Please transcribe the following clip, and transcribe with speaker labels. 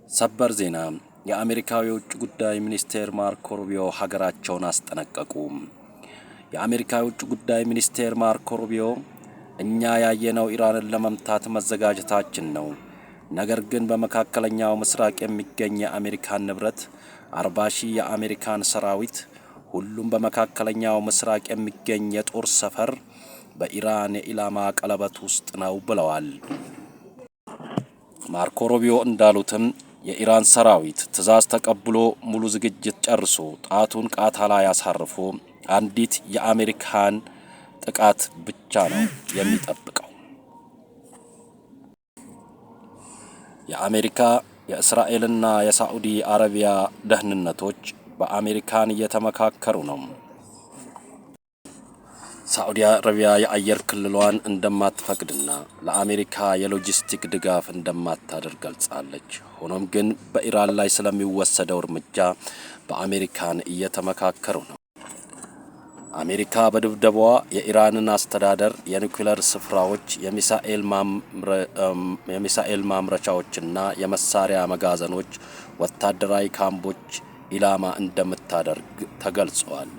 Speaker 1: ሰበር ዜና የአሜሪካው የውጭ ጉዳይ ሚኒስቴር ማርኮ ሩቢዮ ሀገራቸውን አስጠነቀቁ። የአሜሪካው የውጭ ጉዳይ ሚኒስቴር ማርኮ ሩቢዮ እኛ ያየነው ኢራንን ለመምታት መዘጋጀታችን ነው። ነገር ግን በመካከለኛው ምስራቅ የሚገኝ የአሜሪካን ንብረት 40,000 የአሜሪካን ሰራዊት ሁሉም በመካከለኛው ምስራቅ የሚገኝ የጦር ሰፈር በኢራን የኢላማ ቀለበት ውስጥ ነው ብለዋል። ማርኮ ሩቢዮ እንዳሉትም የኢራን ሰራዊት ትዕዛዝ ተቀብሎ ሙሉ ዝግጅት ጨርሶ ጣቱን ቃታ ላይ አሳርፎ አንዲት የአሜሪካን ጥቃት ብቻ ነው የሚጠብቀው። የአሜሪካ የእስራኤልና የሳዑዲ አረቢያ ደህንነቶች በአሜሪካን እየተመካከሩ ነው። ሳዑዲ አረቢያ የአየር ክልሏን እንደማትፈቅድና ለአሜሪካ የሎጂስቲክ ድጋፍ እንደማታደርግ ገልጻለች። ሆኖም ግን በኢራን ላይ ስለሚወሰደው እርምጃ በአሜሪካን እየተመካከሩ ነው። አሜሪካ በድብደባዋ የኢራንን አስተዳደር የኒውክሌር ስፍራዎች፣ የሚሳኤል ማምረቻዎችና የመሳሪያ መጋዘኖች፣ ወታደራዊ ካምፖች ኢላማ እንደምታደርግ ተገልጿል።